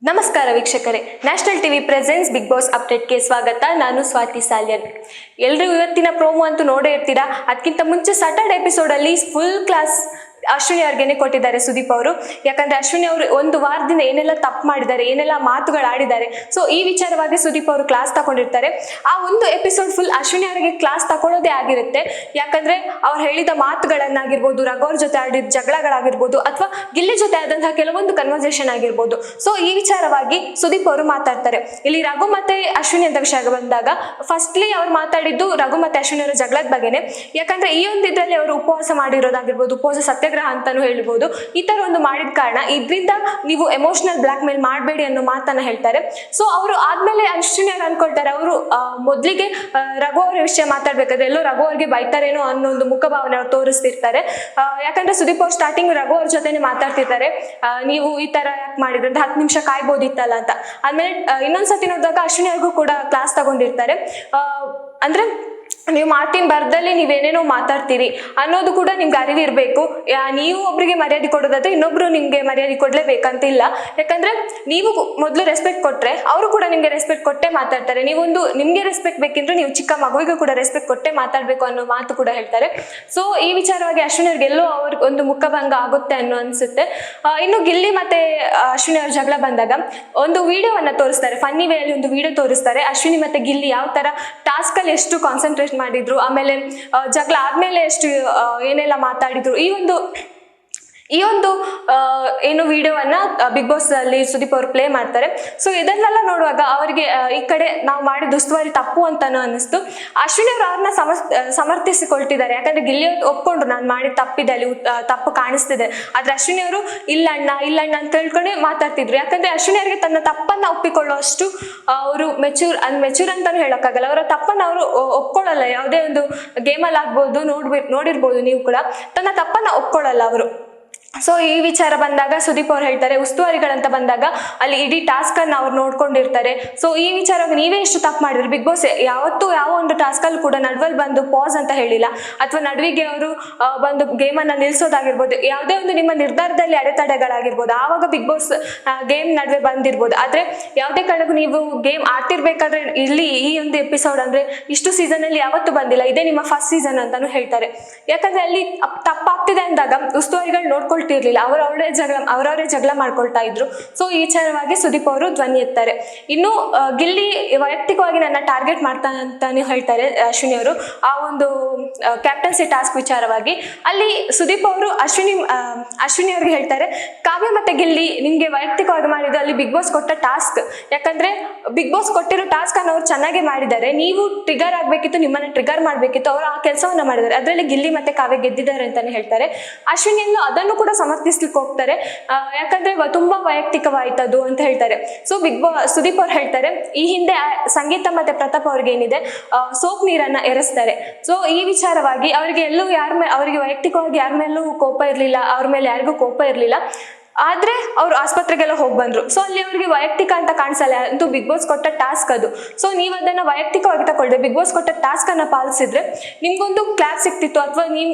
ನಮಸ್ಕಾರ ವೀಕ್ಷಕರೇ, national TV presence big boss ಅಪ್ಡೇಟ್ಗೆ ಸ್ವಾಗತ. ನಾನು ಸ್ವಾತಿ ಸಾಲ್ಯನ್. ಎಲ್ಲರೂ ಇವತ್ತಿನ ಪ್ರೋಮೋ ಅಂತೂ ನೋಡೇ ಇರ್ತೀರಾ. ಅದಕ್ಕಿಂತ ಮುಂಚೆ ಸಾಟರ್ಡೆ ಎಪಿಸೋಡಲ್ಲಿ ಫುಲ್ ಕ್ಲಾಸ್ ಅಶ್ವಿನಿ ಅವ್ರಿಗೇನೆ ಕೊಟ್ಟಿದ್ದಾರೆ ಸುದೀಪ್ ಅವರು. ಯಾಕಂದ್ರೆ ಅಶ್ವಿನಿ ಅವರು ಒಂದು ವಾರದಿಂದ ಏನೆಲ್ಲ ತಪ್ಪು ಮಾಡಿದ್ದಾರೆ, ಏನೆಲ್ಲ ಮಾತುಗಳು ಆಡಿದ್ದಾರೆ, ಸೊ ಈ ವಿಚಾರವಾಗಿ ಸುದೀಪ್ ಅವರು ಕ್ಲಾಸ್ ತಗೊಂಡಿರ್ತಾರೆ. ಆ ಒಂದು ಎಪಿಸೋಡ್ ಫುಲ್ ಅಶ್ವಿನಿ ಅವರಿಗೆ ಕ್ಲಾಸ್ ತಗೊಳ್ಳೋದೇ ಆಗಿರುತ್ತೆ. ಯಾಕಂದ್ರೆ ಅವ್ರು ಹೇಳಿದ ಮಾತುಗಳನ್ನಾಗಿರ್ಬೋದು, ರಘುವರ್ ಜೊತೆ ಆಡಿದ ಜಗಳಗಳಾಗಿರ್ಬೋದು, ಅಥವಾ ಗಿಲ್ಲಿ ಜೊತೆ ಆದಂತಹ ಕೆಲವೊಂದು ಕನ್ವರ್ಸೇಷನ್ ಆಗಿರ್ಬೋದು, ಸೊ ಈ ವಿಚಾರವಾಗಿ ಸುದೀಪ್ ಅವರು ಮಾತಾಡ್ತಾರೆ. ಇಲ್ಲಿ ರಘು ಮತ್ತೆ ಅಶ್ವಿನಿ ಅಂತ ವಿಷಯ ಬಂದಾಗ ಫಸ್ಟ್ಲಿ ಅವ್ರು ಮಾತಾಡಿದ್ದು ರಘು ಮತ್ತೆ ಅಶ್ವಿನಿ ಅವರ ಜಗಳದ ಬಗ್ಗೆನೆ. ಯಾಕಂದ್ರೆ ಈ ಒಂದು ಇದ್ರಲ್ಲಿ ಅವರು ಉಪವಾಸ ಮಾಡಿರೋದಾಗಿರ್ಬೋದು, ಉಪವಾಸ ಸತ್ಯಾಗ್ರಹ ಅಂತಾನು ಹೇಳ್ಬೋದು, ಈ ತರ ಒಂದು ಮಾಡಿದ ಕಾರಣ ಇದರಿಂದ ನೀವು ಎಮೋಷನಲ್ ಬ್ಲಾಕ್ ಮೇಲ್ ಮಾಡಬೇಡಿ ಅನ್ನೋ ಮಾತನ್ನ ಹೇಳ್ತಾರೆ. ಸೊ ಅವರು ಆದ್ಮೇಲೆ ಅಶ್ವಿನಿ ಅವ್ರು ಅನ್ಕೊಳ್ತಾರೆ, ಅವರು ಮೊದ್ಲಿಗೆ ರಘು ಅವ್ರ ವಿಷಯ ಮಾತಾಡ್ಬೇಕಾದ್ರೆ ಎಲ್ಲೋ ರಘು ಅವ್ರಿಗೆ ಬೈತಾರೇನೋ ಅನ್ನೋ ಒಂದು ಮುಖಭಾವನೆ ಅವ್ರು ತೋರಿಸ್ತಿರ್ತಾರೆ. ಯಾಕಂದ್ರೆ ಸುದೀಪ್ ಅವ್ರು ಸ್ಟಾರ್ಟಿಂಗ್ ರಘು ಅವ್ರ ಜೊತೆನೆ ಮಾತಾಡ್ತಿರ್ತಾರೆ, ನೀವು ಈ ತರ ಯಾಕೆ ಮಾಡಿದ್ರೆ 10 ನಿಮಿಷ ಕಾಯ್ಬೋದಿತ್ತಲ್ಲ ಅಂತ. ಆದ್ಮೇಲೆ ಇನ್ನೊಂದ್ಸತಿ ನೋಡಿದಾಗ ಅಶ್ವಿನಿ ಅವ್ರಿಗೂ ಕೂಡ ಕ್ಲಾಸ್ ತಗೊಂಡಿರ್ತಾರೆ. ಅಂದ್ರೆ ನೀವು ಮಾತಿನ ಬರ್ದಲ್ಲಿ ನೀವೇನೇನೋ ಮಾತಾಡ್ತೀರಿ ಅನ್ನೋದು ಕೂಡ ನಿಮ್ಗೆ ಅರಿವಿರ್ಬೇಕು. ನೀವು ಒಬ್ರಿಗೆ ಮರ್ಯಾದೆ ಕೊಡೋದಾದ್ರೆ ಇನ್ನೊಬ್ರು ನಿಮ್ಗೆ ಮರ್ಯಾದೆ ಕೊಡ್ಲೇಬೇಕಂತಿಲ್ಲ. ಯಾಕಂದ್ರೆ ನೀವು ಮೊದಲು ರೆಸ್ಪೆಕ್ಟ್ ಕೊಟ್ರೆ ಅವರು ಕೂಡ ನಿಮ್ಗೆ ರೆಸ್ಪೆಕ್ಟ್ ಕೊಟ್ಟೆ ಮಾತಾಡ್ತಾರೆ. ನಿಮ್ಗೆ ರೆಸ್ಪೆಕ್ಟ್ ಬೇಕಿದ್ರೆ ನೀವು ಚಿಕ್ಕ ಮಗುವಿಗೂ ಕೂಡ ರೆಸ್ಪೆಕ್ಟ್ ಕೊಟ್ಟೆ ಮಾತಾಡ್ಬೇಕು ಅನ್ನೋ ಮಾತು ಕೂಡ ಹೇಳ್ತಾರೆ. ಸೊ ಈ ವಿಚಾರವಾಗಿ ಅಶ್ವಿನಿ ಅವ್ರಿಗೆ ಎಲ್ಲೋ ಅವ್ರಿಗೆ ಒಂದು ಮುಖಭಂಗ ಆಗುತ್ತೆ ಅನ್ನೋ ಅನ್ಸುತ್ತೆ. ಇನ್ನು ಗಿಲ್ಲಿ ಮತ್ತೆ ಅಶ್ವಿನಿ ಅವ್ರ ಜಗಳ ಬಂದಾಗ ಒಂದು ವಿಡಿಯೋವನ್ನ ತೋರಿಸ್ತಾರೆ, ಫನ್ನಿ ವೇಯಲ್ಲಿ ಒಂದು ವಿಡಿಯೋ ತೋರಿಸ್ತಾರೆ. ಅಶ್ವಿನಿ ಮತ್ತೆ ಗಿಲ್ಲಿ ಯಾವ ತರ ಟಾಸ್ಕ್ ಅಲ್ಲಿ ಎಷ್ಟು ಕಾನ್ಸಂಟ್ರೇಟ್ ಮಾಡಿದ್ರು, ಆಮೇಲೆ ಜಗಳ ಆದ್ಮೇಲೆ ಎಷ್ಟು ಏನೆಲ್ಲ ಮಾತಾಡಿದ್ರು, ಈ ಒಂದು ಏನು ವಿಡಿಯೋವನ್ನ ಬಿಗ್ ಬಾಸ್ ಅಲ್ಲಿ ಸುದೀಪ್ ಅವರು ಪ್ಲೇ ಮಾಡ್ತಾರೆ. ಸೊ ಇದನ್ನೆಲ್ಲ ನೋಡುವಾಗ ಅವರಿಗೆ ಈ ಕಡೆ ನಾವು ಮಾಡಿದ ಉಸ್ತುವಾರಿ ತಪ್ಪು ಅಂತಾನು ಅನ್ನಿಸ್ತು. ಅಶ್ವಿನಿ ಅವರು ಅವ್ರನ್ನ ಸಮರ್ಥಿಸಿಕೊಳ್ತಿದ್ದಾರೆ. ಯಾಕಂದ್ರೆ ಗಿಲ್ಲಿ ಒಪ್ಕೊಂಡ್ರು ನಾನು ಮಾಡಿದ ತಪ್ಪಿದೆ, ಅಲ್ಲಿ ತಪ್ಪು ಕಾಣಿಸ್ತಿದೆ. ಆದ್ರೆ ಅಶ್ವಿನಿ ಅವರು ಇಲ್ಲಣ್ಣ ಅಂತ ಹೇಳ್ಕೊಂಡೆ ಮಾತಾಡ್ತಿದ್ರು. ಯಾಕಂದ್ರೆ ಅಶ್ವಿನಿ ಅವರಿಗೆ ತನ್ನ ತಪ್ಪನ್ನ ಒಪ್ಪಿಕೊಳ್ಳುವಷ್ಟು ಅವರು ಮೆಚೂರ್ ಅಂತಾನು ಹೇಳಕ್ಕಾಗಲ್ಲ. ಅವರ ತಪ್ಪನ್ನ ಅವರು ಒಪ್ಕೊಳ್ಳಲ್ಲ. ಯಾವುದೇ ಒಂದು ಗೇಮಲ್ಲಿ ಆಗ್ಬೋದು, ನೋಡಿರ್ಬೋದು ನೀವು ಕೂಡ, ತನ್ನ ತಪ್ಪನ್ನ ಒಪ್ಕೊಳ್ಳಲ್ಲ ಅವರು. ಸೊ ಈ ವಿಚಾರ ಬಂದಾಗ ಸುದೀಪ್ ಅವ್ರು ಹೇಳ್ತಾರೆ, ಉಸ್ತುವಾರಿಗಳಂತ ಬಂದಾಗ ಅಲ್ಲಿ ಇಡೀ ಟಾಸ್ಕ್ ಅನ್ನ ಅವ್ರು ನೋಡ್ಕೊಂಡಿರ್ತಾರೆ. ಸೊ ಈ ವಿಚಾರವಾಗಿ ನೀವೇ ಎಷ್ಟು ತಪ್ಪು ಮಾಡಿದ್ರಿ. ಬಿಗ್ ಬಾಸ್ ಯಾವತ್ತೂ ಯಾವ ಒಂದು ಟಾಸ್ಕ್ ಅಲ್ಲಿ ಕೂಡ ನಡುವಲ್ಲಿ ಬಂದು ಪಾಸ್ ಅಂತ ಹೇಳಿಲ್ಲ, ಅಥವಾ ನಡುವಿಗೆ ಅವರು ಬಂದು ಗೇಮ್ ಅನ್ನ ನಿಲ್ಸೋದಾಗಿರ್ಬೋದು, ಯಾವುದೇ ಒಂದು ನಿಮ್ಮ ನಿರ್ಧಾರದಲ್ಲಿ ಅಡೆತಡೆಗಳಾಗಿರ್ಬೋದು, ಆವಾಗ ಬಿಗ್ ಬಾಸ್ ಗೇಮ್ ನಡುವೆ ಬಂದಿರ್ಬೋದು. ಆದ್ರೆ ಯಾವುದೇ ಕಾರಣಕ್ಕೂ ನೀವು ಗೇಮ್ ಆಡ್ತಿರ್ಬೇಕಾದ್ರೆ ಇಲ್ಲಿ ಈ ಒಂದು ಎಪಿಸೋಡ್ ಅಂದ್ರೆ ಇಷ್ಟು ಸೀಸನ್ ಅಲ್ಲಿ ಯಾವತ್ತೂ ಬಂದಿಲ್ಲ, ಇದೇ ನಿಮ್ಮ ಫಸ್ಟ್ ಸೀಸನ್ ಅಂತಾನು ಹೇಳ್ತಾರೆ. ಯಾಕಂದ್ರೆ ಅಲ್ಲಿ ತಪ್ಪಾಗ್ತಿದೆ ಅಂದಾಗ ಉಸ್ತುವಾರಿಗಳು ನೋಡ್ಕೊಳ್ತಿರ್ಲಿಲ್ಲ, ಅವರವರೇ ಜಗಳ ಮಾಡ್ಕೊಳ್ತಾ ಇದ್ರು. ಸೊ ಈ ವಿಚಾರವಾಗಿ ಸುದೀಪ್ ಅವರು ಧ್ವನಿ ಎತ್ತಾರೆ. ಇನ್ನು ಗಿಲ್ಲಿ ವೈಯಕ್ತಿಕವಾಗಿ ನನ್ನ ಟಾರ್ಗೆಟ್ ಮಾಡ್ತಾನೆ ಅಂತಾನೆ ಹೇಳ್ತಾರೆ ಅಶ್ವಿನಿ ಅವರು. ಆ ಒಂದು ಕ್ಯಾಪ್ಟನ್ಸಿ ಟಾಸ್ಕ್ ವಿಚಾರವಾಗಿ ಅಲ್ಲಿ ಸುದೀಪ್ ಅವರು ಅಶ್ವಿನಿ ಅವ್ರಿಗೆ ಹೇಳ್ತಾರೆ, ಕಾವ್ಯ ಮತ್ತೆ ಗಿಲ್ಲಿ ನಿಮ್ಗೆ ವೈಯಕ್ತಿಕವಾಗಿ ಮಾಡಿದ್ದು ಅಲ್ಲಿ ಬಿಗ್ ಬಾಸ್ ಕೊಟ್ಟ ಟಾಸ್ಕ್. ಯಾಕಂದ್ರೆ ಬಿಗ್ ಬಾಸ್ ಕೊಟ್ಟಿರೋ ಟಾಸ್ಕ್ ಅನ್ನು ಅವ್ರು ಚೆನ್ನಾಗಿ ಮಾಡಿದ್ದಾರೆ, ನೀವು ಟ್ರಿಗರ್ ಆಗ್ಬೇಕಿತ್ತು, ನಿಮ್ಮನ್ನ ಟ್ರಿಗರ್ ಮಾಡ್ಬೇಕಿತ್ತು, ಅವರು ಆ ಕೆಲಸವನ್ನ ಮಾಡಿದ್ದಾರೆ. ಅದರಲ್ಲಿ ಗಿಲ್ಲಿ ಮತ್ತೆ ಕಾವ್ಯ ಗೆದ್ದಿದ್ದಾರೆ ಅಂತಾನೆ ಹೇಳ್ತಾರೆ. ಅಶ್ವಿನಿಯನ್ನು ಅದನ್ನು ಕೂಡ ಸಮರ್ಥಿಸ್ಲಿಕ್ಕೆ ಹೋಗ್ತಾರೆ. ಯಾಕಂದ್ರೆ ತುಂಬಾ ವೈಯಕ್ತಿಕವಾಯ್ತದು ಅಂತ ಹೇಳ್ತಾರೆ. ಸೊ ಸುದೀಪ್ ಅವ್ರು ಹೇಳ್ತಾರೆ, ಈ ಹಿಂದೆ ಸಂಗೀತ ಮತ್ತೆ ಪ್ರತಾಪ್ ಅವ್ರಿಗೆ ಏನಿದೆ ಸೋಪ್ ನೀರನ್ನ ಎರಸ್ತಾರೆ. ಸೊ ಈ ವಿಚಾರವಾಗಿ ಅವರಿಗೆ ಎಲ್ಲೂ ಅವರಿಗೆ ವೈಯಕ್ತಿಕವಾಗಿ ಯಾರ ಮೇಲೂ ಕೋಪ ಇರ್ಲಿಲ್ಲ, ಅವ್ರ ಮೇಲೆ ಯಾರಿಗೂ ಕೋಪ ಇರ್ಲಿಲ್ಲ. ಆದ್ರೆ ಅವ್ರು ಆಸ್ಪತ್ರೆಗೆಲ್ಲ ಹೋಗಿ ಬಂದ್ರು. ಸೊ ಅಲ್ಲಿ ಅವ್ರಿಗೆ ವೈಯಕ್ತಿಕ ಅಂತ ಕಾಣಿಸಲ್ಲ, ಅಂತೂ ಬಿಗ್ ಬಾಸ್ ಕೊಟ್ಟ ಟಾಸ್ಕ್ ಅದು. ಸೊ ನೀವು ಅದನ್ನ ವೈಯಕ್ತಿಕವಾಗಿ ತಗೊಳ್ಳಿ, ಬಿಗ್ ಬಾಸ್ ಕೊಟ್ಟ ಟಾಸ್ಕ್ ಅನ್ನ ಪಾಲಿಸಿದ್ರೆ ನಿಮ್ಗೊಂದು ಕ್ಲಾಪ್ ಸಿಕ್ತಿತ್ತು, ಅಥವಾ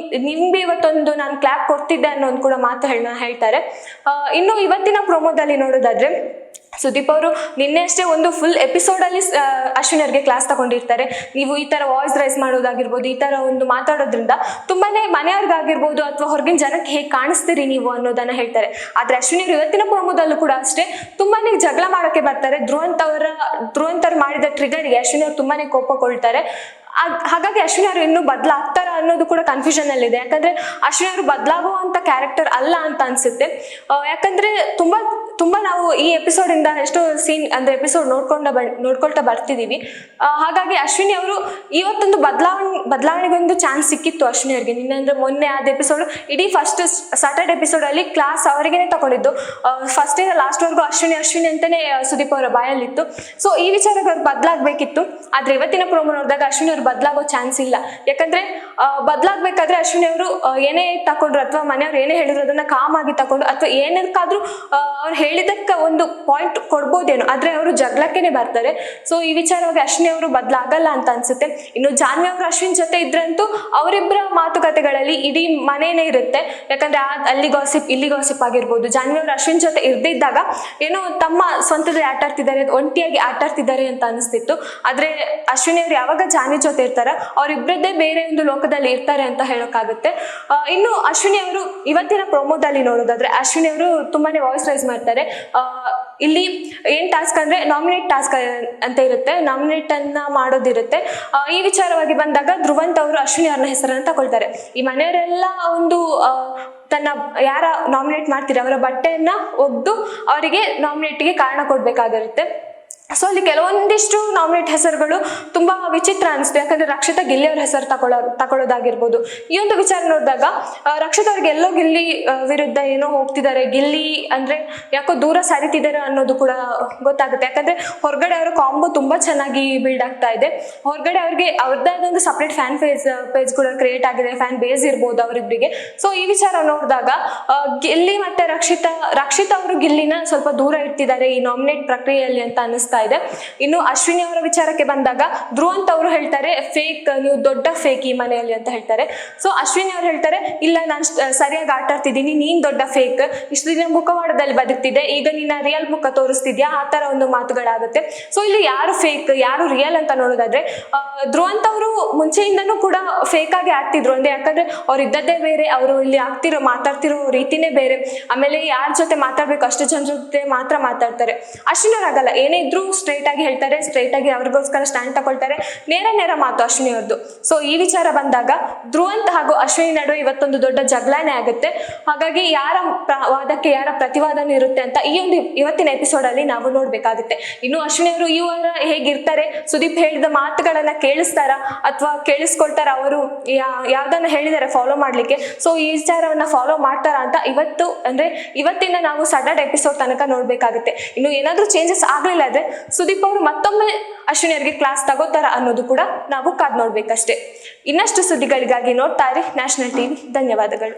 ನಿಮ್ಗೆ ಇವತ್ತೊಂದು ನಾನು ಕ್ಲಾಪ್ ಕೊಡ್ತಿದ್ದೆ ಅನ್ನೋದು ಕೂಡ ಮಾತು ಹೇಳ್ತಾರೆ. ಇನ್ನು ಇವತ್ತಿನ ಪ್ರೋಮೋದಲ್ಲಿ ನೋಡೋದಾದ್ರೆ ಸುದೀಪ್ ಅವರು ನಿನ್ನೆ ಅಷ್ಟೇ ಒಂದು ಫುಲ್ ಎಪಿಸೋಡ್ ಅಲ್ಲಿ ಅಶ್ವಿನಿ ಅವ್ರಿಗೆ ಕ್ಲಾಸ್ ತಗೊಂಡಿರ್ತಾರೆ. ನೀವು ಈ ತರ ವಾಯ್ಸ್ ರೈಸ್ ಮಾಡೋದಾಗಿರ್ಬೋದು, ಈ ತರ ಒಂದು ಮಾತಾಡೋದ್ರಿಂದ ತುಂಬಾನೇ ಮನೆಯವ್ರಿಗಾಗಿರ್ಬೋದು ಅಥವಾ ಹೊರಗಿನ ಜನಕ್ಕೆ ಹೇಗೆ ಕಾಣಿಸ್ತೀರಿ ನೀವು ಅನ್ನೋದನ್ನ ಹೇಳ್ತಾರೆ. ಆದ್ರೆ ಅಶ್ವಿನಿ ಅವರು ಇವತ್ತಿನ ಪ್ರೋಮೋದಲ್ಲೂ ಕೂಡ ಅಷ್ಟೇ ತುಂಬಾನೇ ಜಗಳ ಮಾಡೋಕೆ ಬರ್ತಾರೆ. ಧ್ರುವಂತವ್ರು ಮಾಡಿದ ಟ್ರಿಗರ್ಗೆ ಅಶ್ವಿನಿ ಅವರು ತುಂಬಾನೇ ಕೋಪಗೊಳ್ತಾರೆ. ಹಾಗಾಗಿ ಅಶ್ವಿನಿ ಅವರು ಇನ್ನೂ ಬದಲಾಗ್ತಾರ ಅನ್ನೋದು ಕೂಡ ಕನ್ಫ್ಯೂಷನ್ ಅಲ್ಲಿ ಇದೆ. ಯಾಕಂದ್ರೆ ಅಶ್ವಿನಿ ಅವರು ಬದಲಾಗುವಂತ ಕ್ಯಾರೆಕ್ಟರ್ ಅಲ್ಲ ಅಂತ ಅನ್ಸುತ್ತೆ. ಯಾಕಂದ್ರೆ ತುಂಬಾ ನಾವು ಈ ಎಪಿಸೋಡ್ ಇಂದ ಎಷ್ಟೋ ಸೀನ್ ಅಂದ್ರೆ ಎಪಿಸೋಡ್ ನೋಡ್ಕೊಳ್ತಾ ಬರ್ತಿದೀವಿ. ಹಾಗಾಗಿ ಅಶ್ವಿನಿ ಅವರು ಇವತ್ತೊಂದು ಬದಲಾವಣೆಗೆ ಒಂದು ಚಾನ್ಸ್ ಸಿಕ್ಕಿತ್ತು ಅಶ್ವಿನಿ ಅವ್ರಿಗೆ. ನಿನ್ನೆ ಅಂದ್ರೆ ಮೊನ್ನೆ ಆದ ಎಪಿಸೋಡ್ ಇಡೀ ಫಸ್ಟ್ ಸಾಟರ್ಡೆ ಎಪಿಸೋಡ್ ಅಲ್ಲಿ ಕ್ಲಾಸ್ ಅವರಿಗೇನೆ ತಗೊಂಡಿದ್ದು. ಫಸ್ಟ್ ಇಂದ ಲಾಸ್ಟ್ ವರ್ಗು ಅಶ್ವಿನಿ ಅಂತಾನೆ ಸುದೀಪ್ ಅವರ ಬಾಯಲ್ಲಿತ್ತು. ಸೊ ಈ ವಿಚಾರಕ್ಕೆ ಅವ್ರು ಬದಲಾಗಬೇಕಿತ್ತು. ಆದ್ರೆ ಇವತ್ತಿನ ಪ್ರೋಮೋ ನೋಡಿದಾಗ ಅಶ್ವಿನಿ ಅವರು ಬದಲಾಗೋ ಚಾನ್ಸ್ ಇಲ್ಲ. ಯಾಕಂದ್ರೆ ಬದಲಾಗಬೇಕಾದ್ರೆ ಅಶ್ವಿನಿ ಅವರು ಏನೇ ತಕೊಂಡ್ರು ಅಥವಾ ಮನೆಯವ್ರು ಏನೇ ಹೇಳಿದ್ರು ಅದನ್ನ ಕಾಮ್ ಆಗಿ ತಕೊಂಡು, ಅಥವಾ ಏನಕ್ಕಾದ್ರೂ ಅವ್ರು ಹೇಳಿದಕ್ಕೆ ಒಂದು ಪಾಯಿಂಟ್ ಕೊಡ್ಬೋದೇನೋ, ಆದ್ರೆ ಅವರು ಜಗಳಕ್ಕೇನೆ ಬರ್ತಾರೆ. ಸೊ ಈ ವಿಚಾರವಾಗಿ ಅಶ್ವಿನಿ ಅವರು ಬದಲಾಗಲ್ಲ ಅಂತ ಅನ್ಸುತ್ತೆ. ಇನ್ನು ಜಾನ್ವಿ ಅವರು ಅಶ್ವಿನ್ ಜೊತೆ ಇದ್ರಂತೂ ಅವರಿಬ್ಬರ ಮಾತುಕತೆಗಳಲ್ಲಿ ಇಡೀ ಮನೇನೇ ಇರುತ್ತೆ. ಯಾಕಂದ್ರೆ ಅಲ್ಲಿ ಗಾಸಿಪ್ ಇಲ್ಲಿ ಗಾಸಿಪ್ ಆಗಿರ್ಬೋದು. ಜಾನ್ವಿ ಅವರು ಅಶ್ವಿನ್ ಜೊತೆ ಇರ್ದಿದ್ದಾಗ ಏನೋ ತಮ್ಮ ಸ್ವಂತದಲ್ಲಿ ಆಟ ಆಡ್ತಿದ್ದಾರೆ, ಒಂಟಿಯಾಗಿ ಆಟ ಆಡ್ತಿದ್ದಾರೆ ಅಂತ ಅನಿಸ್ತಿತ್ತು. ಆದ್ರೆ ಅಶ್ವಿನಿ ಅವರು ಯಾವಾಗ ಜಾನ್ವಿ ಜೊತೆ ಇರ್ತಾರ ಅವರಿಬ್ಬರದ್ದೇ ಬೇರೆ ಒಂದು ಲೋಕದಲ್ಲಿ ಇರ್ತಾರೆ ಅಂತ ಹೇಳೋಕ್ಕಾಗುತ್ತೆ. ಇನ್ನು ಅಶ್ವಿನಿ ಅವರು ಇವತ್ತಿನ ಪ್ರೊಮೋದಲ್ಲಿ ನೋಡೋದಾದ್ರೆ ಅಶ್ವಿನಿ ಅವರು ತುಂಬಾನೇ ವಾಯ್ಸ್ ರೈಸ್ ಮಾಡ್ತಾರೆ. ಇಲ್ಲಿ ಏನ್ ಟಾಸ್ಕ್ ಅಂದ್ರೆ ನಾಮಿನೇಟ್ ಟಾಸ್ಕ್ ಅಂತ ಇರುತ್ತೆ, ನಾಮಿನೇಟ್ ಅನ್ನ ಮಾಡೋದಿರುತ್ತೆ. ಈ ವಿಚಾರವಾಗಿ ಬಂದಾಗ ಧ್ರುವಂತ್ ಅವರು ಅಶ್ವಿನಿ ಅವ್ರನ್ನ ಹೆಸರನ್ನ ತಗೊಳ್ತಾರೆ. ಈ ಮನೆಯವರೆಲ್ಲ ಒಂದು ತನ್ನ ಯಾರ ನಾಮಿನೇಟ್ ಮಾಡ್ತೀರಿ ಅವರ ಬಟ್ಟೆಯನ್ನ ಒಗ್ದು ಅವರಿಗೆ ನಾಮಿನೇಟ್ಗೆ ಕಾರಣ ಕೊಡ್ಬೇಕಾಗಿರುತ್ತೆ. ಸೊ ಅಲ್ಲಿ ಕೆಲವೊಂದಿಷ್ಟು ನಾಮಿನೇಟ್ ಹೆಸರುಗಳು ತುಂಬಾ ವಿಚಿತ್ರ ಅನಿಸ್ತು. ಯಾಕಂದ್ರೆ ರಕ್ಷಿತಾ ಗಿಲ್ಲಿ ಅವ್ರ ಹೆಸರು ತಗೊಳ್ಳೋದಾಗಿರ್ಬೋದು. ಈ ಒಂದು ವಿಚಾರ ನೋಡಿದಾಗ ರಕ್ಷಿತಾ ಅವ್ರಿಗೆ ಎಲ್ಲೋ ಗಿಲ್ಲಿ ವಿರುದ್ಧ ಏನೋ ಹೋಗ್ತಿದ್ದಾರೆ, ಗಿಲ್ಲಿ ಅಂದ್ರೆ ಯಾಕೋ ದೂರ ಸರಿತಿದ್ದಾರೆ ಅನ್ನೋದು ಕೂಡ ಗೊತ್ತಾಗುತ್ತೆ. ಯಾಕಂದ್ರೆ ಹೊರಗಡೆ ಅವರ ಕಾಂಬೋ ತುಂಬಾ ಚೆನ್ನಾಗಿ ಬಿಲ್ಡ್ ಆಗ್ತಾ ಇದೆ. ಹೊರಗಡೆ ಅವ್ರಿಗೆ ಅವ್ರದ್ದೇ ಒಂದು ಸಪ್ರೇಟ್ ಫ್ಯಾನ್ ಪೇಜ್ ಕೂಡ ಕ್ರಿಯೇಟ್ ಆಗಿದೆ, ಫ್ಯಾನ್ ಬೇಸ್ ಇರ್ಬೋದು ಅವರಿಬ್ಬರಿಗೆ. ಸೊ ಈ ವಿಚಾರ ನೋಡಿದಾಗ ಗಿಲ್ಲಿ ಮತ್ತೆ ರಕ್ಷಿತಾ ಅವರು ಗಿಲ್ಲಿನ ಸ್ವಲ್ಪ ದೂರ ಇಡ್ತಿದ್ದಾರೆ ಈ ನಾಮಿನೇಟ್ ಪ್ರಕ್ರಿಯೆಯಲ್ಲಿ ಅಂತ ಅನಿಸ್ತಾ ಇದೆ. ಇನ್ನು ಅಶ್ವಿನಿ ಅವರ ವಿಚಾರಕ್ಕೆ ಬಂದಾಗ ಧ್ರುವಂತ್ ಅವರು ಹೇಳ್ತಾರೆ ಫೇಕ್, ನೀವು ದೊಡ್ಡ ಫೇಕ್ ಈ ಮನೆಯಲ್ಲಿ ಅಂತ ಹೇಳ್ತಾರೆ. ಸೊ ಅಶ್ವಿನಿ ಅವ್ರು ಹೇಳ್ತಾರೆ ಇಲ್ಲ ನಾನು ಸರಿಯಾಗಿ ಆಟ ಆಡ್ತಿದ್ದೀನಿ, ನೀನ್ ದೊಡ್ಡ ಫೇಕ್, ಇಷ್ಟು ದಿನ ಮುಖವಾಡದಲ್ಲಿ ಬದುಕ್ತಿದ್ದೆ, ಈಗ ನಿನ್ನ ರಿಯಲ್ ಮುಖ ತೋರಿಸ್ತಿದ್ಯಾ, ಆ ತರ ಒಂದು ಮಾತುಗಳಾಗುತ್ತೆ. ಸೊ ಇಲ್ಲಿ ಯಾರು ಫೇಕ್ ಯಾರು ರಿಯಲ್ ಅಂತ ನೋಡೋದಾದ್ರೆ ಧ್ರುವಂತ್ ಅವರು ಮುಂಚೆಯಿಂದನೂ ಕೂಡ ಫೇಕ್ ಆಗಿ ಆಗ್ತಿದ್ರು. ಅಂದ್ರೆ ಯಾಕಂದ್ರೆ ಅವ್ರು ಇದ್ದದ್ದೇ ಬೇರೆ, ಅವರು ಇಲ್ಲಿ ಮಾತಾಡ್ತಿರೋ ರೀತಿನೇ ಬೇರೆ. ಆಮೇಲೆ ಯಾರ ಜೊತೆ ಮಾತಾಡ್ಬೇಕು ಅಷ್ಟು ಜನ ಜೊತೆ ಮಾತ್ರ ಮಾತಾಡ್ತಾರೆ. ಅಶ್ವಿನಿ ಅವ್ರು ಆಗಲ್ಲ, ಏನೇ ಇದ್ರು ಸ್ಟ್ರೈಟ್ ಆಗಿ ಹೇಳ್ತಾರೆ, ಸ್ಟ್ರೈಟ್ ಆಗಿ ಅವ್ರಿಗೋಸ್ಕರ ಸ್ಟ್ಯಾಂಡ್ ತಗೊಳ್ತಾರೆ. ನೇರ ಮಾತು ಅಶ್ವಿನಿ ಅವ್ರದ್ದು. ಸೊ ಈ ವಿಚಾರ ಬಂದಾಗ ಧ್ರುವಂತ್ ಹಾಗೂ ಅಶ್ವಿನಿ ನಡುವೆ ಇವತ್ತೊಂದು ದೊಡ್ಡ ಜಗಳನೇ ಆಗುತ್ತೆ. ಹಾಗಾಗಿ ಯಾರ ವಾದಕ್ಕೆ ಯಾರ ಪ್ರತಿವಾದನೆ ಇರುತ್ತೆ ಅಂತ ಈ ಒಂದು ಇವತ್ತಿನ ಎಪಿಸೋಡ್ ಅಲ್ಲಿ ನಾವು ನೋಡ್ಬೇಕಾಗುತ್ತೆ. ಇನ್ನು ಅಶ್ವಿನಿ ಅವರು ಈ ವಾರ ಹೇಗಿರ್ತಾರೆ, ಸುದೀಪ್ ಹೇಳಿದ ಮಾತುಗಳನ್ನ ಕೇಳಿಸ್ತಾರ ಅಥವಾ ಕೇಳಿಸ್ಕೊಳ್ತಾರ, ಅವರು ಯಾವ್ದನ್ನ ಹೇಳಿದಾರೆ ಫಾಲೋ ಮಾಡ್ಲಿಕ್ಕೆ, ಸೊ ಈ ವಿಚಾರವನ್ನ ಫಾಲೋ ಮಾಡ್ತಾರ ಅಂತ ಇವತ್ತಿನ ನಾವು ಸಡನ್ ಎಪಿಸೋಡ್ ತನಕ ನೋಡ್ಬೇಕಾಗುತ್ತೆ. ಇನ್ನು ಏನಾದ್ರೂ ಚೇಂಜಸ್ ಆಗ್ಲಿಲ್ಲ ಅಂದ್ರೆ ಸುದೀಪ್ ಅವರು ಮತ್ತೊಮ್ಮೆ ಅಶ್ವಿನಿ ಅವರಿಗೆ ಕ್ಲಾಸ್ ತಗೋತಾರ ಅನ್ನೋದು ಕೂಡ ನಾವು ಕಾದ್ ನೋಡ್ಬೇಕಷ್ಟೇ. ಇನ್ನಷ್ಟು ಸುದ್ದಿಗಳಿಗಾಗಿ ನೋಡ್ತಾ ಇರಿ ನ್ಯಾಷನಲ್ ಟಿವಿ. ಧನ್ಯವಾದಗಳು.